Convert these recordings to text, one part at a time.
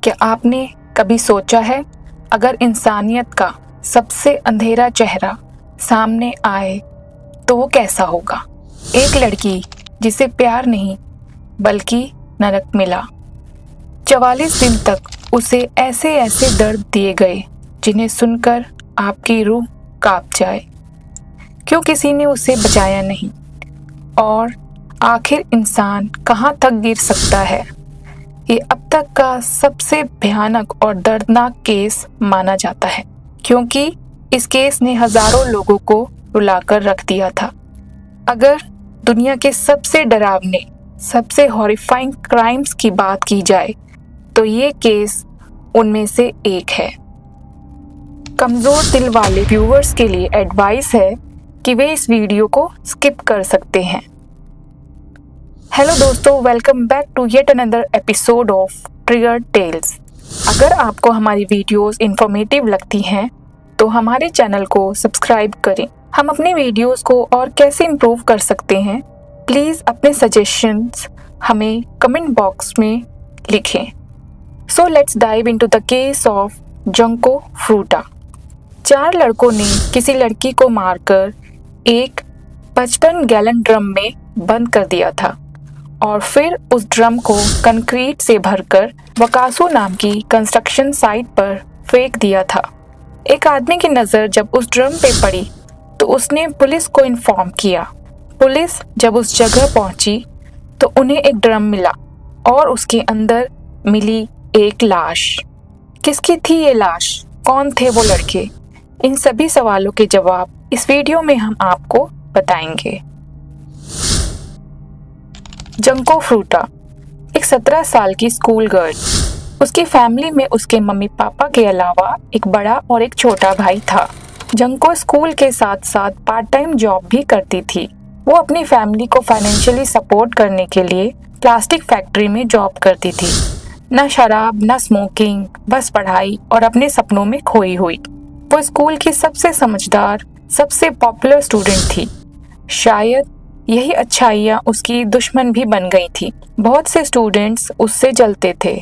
क्या आपने कभी सोचा है, अगर इंसानियत का सबसे अंधेरा चेहरा सामने आए तो वो कैसा होगा? एक लड़की जिसे प्यार नहीं बल्कि नरक मिला। 44 दिन तक उसे ऐसे ऐसे दर्द दिए गए जिन्हें सुनकर आपकी रूह कांप जाए। क्यों किसी ने उसे बचाया नहीं? और आखिर इंसान कहाँ तक गिर सकता है? ये अब तक का सबसे भयानक और दर्दनाक केस माना जाता है, क्योंकि इस केस ने हजारों लोगों को रुलाकर रख दिया था। अगर दुनिया के सबसे डरावने, सबसे हॉरिफाइंग क्राइम्स की बात की जाए तो ये केस उनमें से एक है। कमज़ोर दिल वाले व्यूअर्स के लिए एडवाइस है कि वे इस वीडियो को स्किप कर सकते हैं। हेलो दोस्तों, welcome back to yet another episode of triggered tales. अगर आपको हमारी वीडियोस इंफॉर्मेटिव लगती हैं तो हमारे चैनल को सब्सक्राइब करें। हम अपने वीडियोस को और कैसे इम्प्रूव कर सकते हैं, प्लीज़ अपने सजेशंस हमें कमेंट बॉक्स में लिखें। So let's dive into the case of Junko फ्रूटा। 4 लड़कों ने किसी लड़की को मारकर एक 55 गैलन ड्रम में बंद कर दिया था और फिर उस ड्रम को कंक्रीट से भरकर वकासू नाम की कंस्ट्रक्शन साइट पर फेंक दिया था। एक आदमी की नज़र जब उस ड्रम पे पड़ी तो उसने पुलिस को इन्फॉर्म किया। पुलिस जब उस जगह पहुंची तो उन्हें एक ड्रम मिला और उसके अंदर मिली एक लाश। किसकी थी ये लाश? कौन थे वो लड़के? इन सभी सवालों के जवाब इस वीडियो में हम आपको बताएंगे। जंको फ्रूटा एक 17 साल की स्कूल गर्ल। उसकी फैमिली में उसके मम्मी पापा के अलावा एक बड़ा और एक छोटा भाई था। जंको स्कूल के साथ साथ पार्ट टाइम जॉब भी करती थी। वो अपनी फैमिली को फाइनेंशियली सपोर्ट करने के लिए प्लास्टिक फैक्ट्री में जॉब करती थी। ना शराब, ना स्मोकिंग, बस पढ़ाई और अपने सपनों में खोई हुई। वो स्कूल की सबसे समझदार, सबसे पॉपुलर स्टूडेंट थी। शायद यही अच्छाइयाँ उसकी दुश्मन भी बन गई थी। बहुत से स्टूडेंट्स उससे जलते थे।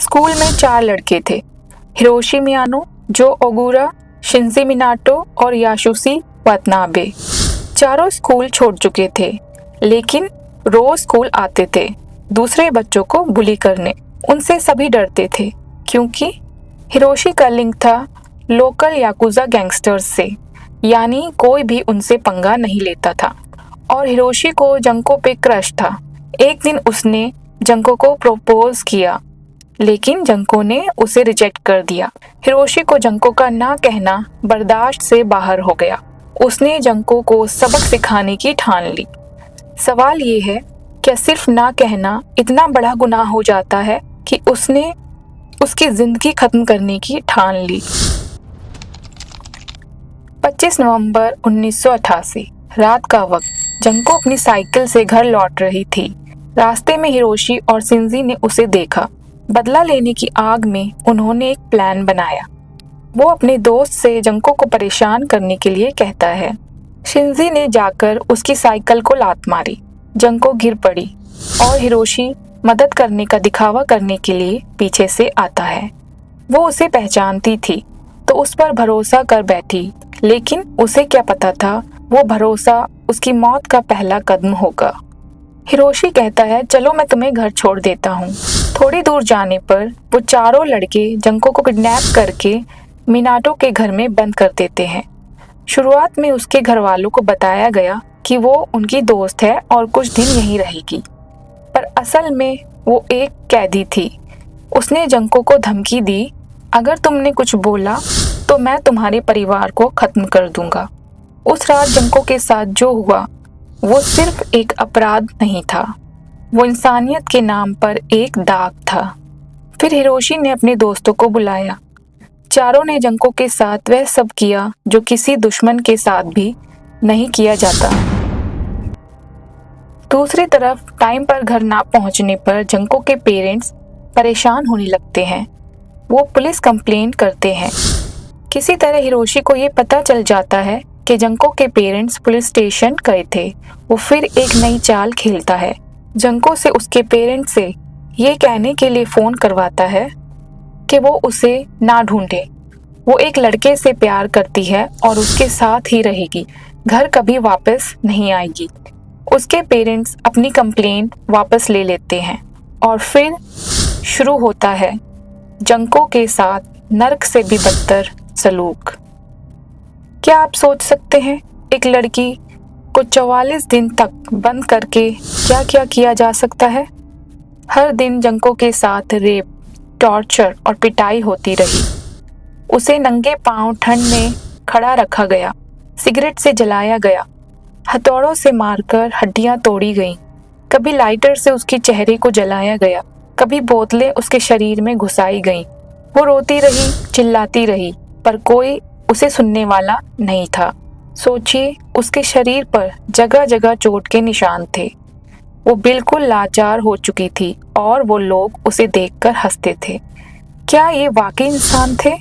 स्कूल में 4 लड़के थे, हिरोशी मियानो, जो ओगुरा, शिंजी मिनाटो और यासुशी वातनाबे। चारों स्कूल छोड़ चुके थे, लेकिन रोज स्कूल आते थे दूसरे बच्चों को बुली करने। उनसे सभी डरते थे, क्योंकि हिरोशी का लिंक था लोकल याकुजा गैंगस्टर्स से, यानी कोई भी उनसे पंगा नहीं लेता था। और हिरोशी को जंको पे क्रश था। एक दिन उसने जंको को प्रपोज किया, लेकिन जंको ने उसे रिजेक्ट कर दिया। हिरोशी को जंको का ना कहना बर्दाश्त से बाहर हो गया। उसने जंको को सबक सिखाने की ठान ली। सवाल ये है, क्या सिर्फ ना कहना इतना बड़ा गुनाह हो जाता है कि उसने उसकी जिंदगी खत्म करने की ठान ली? 25 नवंबर 1988 रात का वक्त। जंको अपनी साइकिल से घर लौट रही थी। रास्ते में हिरोशी और शिंजी ने उसे देखा। बदला लेने की आग में उन्होंने एक प्लान बनाया। वो अपने दोस्त से जंको को परेशान करने के लिए कहता है। शिंजी ने जाकर उसकी साइकिल को लात मारी। जंको गिर पड़ी और हिरोशी मदद करने का दिखावा करने के लिए पीछे से आता है। वो उसे पहचानती थी तो उस पर भरोसा कर बैठी, लेकिन उसे क्या पता था वो भरोसा उसकी मौत का पहला कदम होगा। हिरोशी कहता है, चलो मैं तुम्हें घर छोड़ देता हूँ। थोड़ी दूर जाने पर वो चारों लड़के जंको को किडनैप करके मिनाटो के घर में बंद कर देते हैं। शुरुआत में उसके घर वालों को बताया गया कि वो उनकी दोस्त है और कुछ दिन यहीं रहेगी, पर असल में वो एक कैदी थी। उसने जंको को धमकी दी, अगर तुमने कुछ बोला तो मैं तुम्हारे परिवार को खत्म कर दूंगा। उस रात जंको के साथ जो हुआ वो सिर्फ एक अपराध नहीं था, वो इंसानियत के नाम पर एक दाग था। फिर हिरोशी ने अपने दोस्तों को बुलाया। चारों ने जंको के साथ वह सब किया जो किसी दुश्मन के साथ भी नहीं किया जाता। दूसरी तरफ टाइम पर घर ना पहुंचने पर जंको के पेरेंट्स परेशान होने लगते हैं। वो पुलिस कंप्लेंट करते हैं। किसी तरह हिरोशी को ये पता चल जाता है कि जंको के पेरेंट्स पुलिस स्टेशन गए थे। वो फिर एक नई चाल खेलता है। जंको से उसके पेरेंट्स से ये कहने के लिए फ़ोन करवाता है कि वो उसे ना ढूंढे। वो एक लड़के से प्यार करती है और उसके साथ ही रहेगी, घर कभी वापस नहीं आएगी। उसके पेरेंट्स अपनी कंप्लेंट वापस ले लेते हैं और फिर शुरू होता है जंको के साथ नर्क से भी बदतर सलूक। क्या आप सोच सकते हैं एक लड़की को 44 दिन तक बंद करके क्या क्या किया जा सकता है? हर दिन जंको के साथ रेप, टॉर्चर और पिटाई होती रही। उसे नंगे पांव ठंड में खड़ा रखा गया, सिगरेट से जलाया गया, हथौड़ों से मारकर हड्डियां तोड़ी गईं। कभी लाइटर से उसके चेहरे को जलाया गया, कभी बोतलें उसके शरीर में घुसाई गईं। वो रोती रही, चिल्लाती रही, पर कोई उसे सुनने वाला नहीं था। सोचिए, उसके शरीर पर जगह जगह चोट के निशान थे। वो बिल्कुल लाचार हो चुकी थी और वो लोग उसे देखकर हंसते थे। क्या ये वाकई इंसान थे?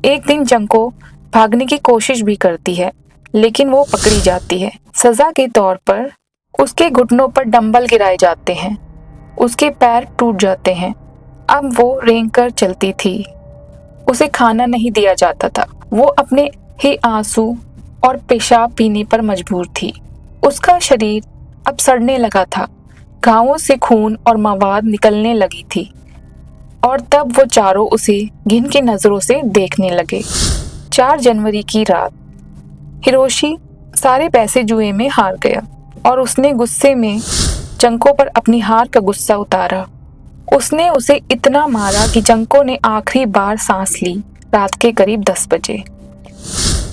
एक दिन जंको भागने की कोशिश भी करती है, लेकिन वो पकड़ी जाती है। सजा के तौर पर उसके घुटनों पर डंबल गिराए जाते हैं, उसके पैर टूट जाते हैं। अब वो रेंगकर चलती थी। उसे खाना नहीं दिया जाता था। वो अपने ही आंसू और पेशाब पीने पर मजबूर थी। उसका शरीर अब सड़ने लगा था, घावों से खून और मवाद निकलने लगी थी। और तब वो चारों उसे घिन की नजरों से देखने लगे। 4 जनवरी की रात हिरोशी सारे पैसे जुए में हार गया और उसने गुस्से में जंको पर अपनी हार का गुस्सा उतारा। उसने उसे इतना मारा कि जंको ने आखिरी बार सांस ली रात के करीब 10 बजे।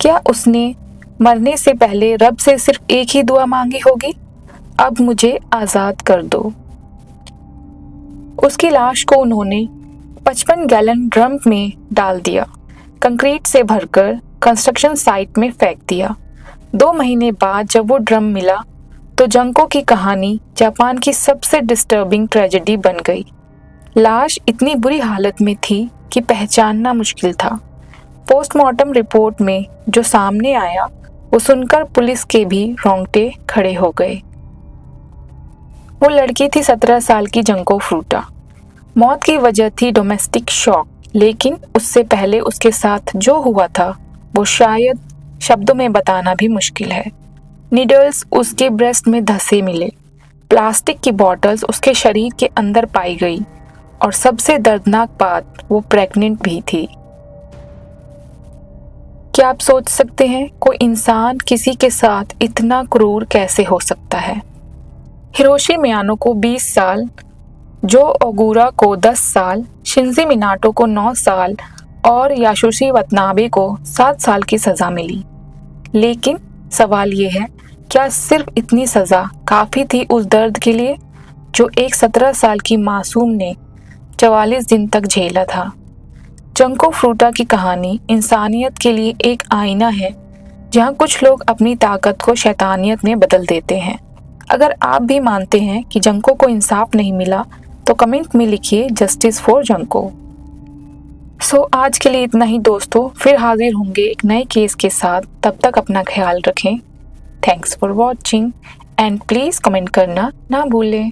क्या उसने मरने से पहले रब से सिर्फ एक ही दुआ मांगी होगी, अब मुझे आज़ाद कर दो। उसकी लाश को उन्होंने 55 गैलन ड्रम में डाल दिया, कंक्रीट से भरकर कंस्ट्रक्शन साइट में फेंक दिया। 2 महीने बाद जब वो ड्रम मिला तो जंको की कहानी जापान की सबसे डिस्टर्बिंग ट्रेजेडी बन गई। लाश इतनी बुरी हालत में थी कि पहचानना मुश्किल था। पोस्टमार्टम रिपोर्ट में जो सामने आया वो सुनकर पुलिस के भी रोंगटे खड़े हो गए। वो लड़की थी 17 साल की जंको फ्रूटा। मौत की वजह थी डोमेस्टिक शॉक, लेकिन उससे पहले उसके साथ जो हुआ था वो शायद शब्दों में बताना भी मुश्किल है। नीडल्स उसके ब्रेस्ट में धंसे मिले, प्लास्टिक की बॉटल्स उसके शरीर के अंदर पाई गई और सबसे दर्दनाक बात, वो प्रेग्नेंट भी थी। क्या आप सोच सकते हैं कोई इंसान किसी के साथ इतना क्रूर कैसे हो सकता है? हिरोशी मियानो को 20 साल, जो ओगुरा को 10 साल, शिंजी मिनाटो को 9 साल और यासुशी वतनाबे को 7 साल की सज़ा मिली। लेकिन सवाल ये है, क्या सिर्फ इतनी सज़ा काफ़ी थी उस दर्द के लिए जो एक 17 साल की मासूम ने 44 दिन तक झेला था? जंको फ्रूटा की कहानी इंसानियत के लिए एक आईना है, जहाँ कुछ लोग अपनी ताकत को शैतानियत में बदल देते हैं। अगर आप भी मानते हैं कि जंको को इंसाफ नहीं मिला तो कमेंट में लिखिए जस्टिस फॉर जंको। आज के लिए इतना ही दोस्तों, फिर हाजिर होंगे एक नए केस के साथ। तब तक अपना ख्याल रखें। Thanks for watching and please comment करना ना भूलें।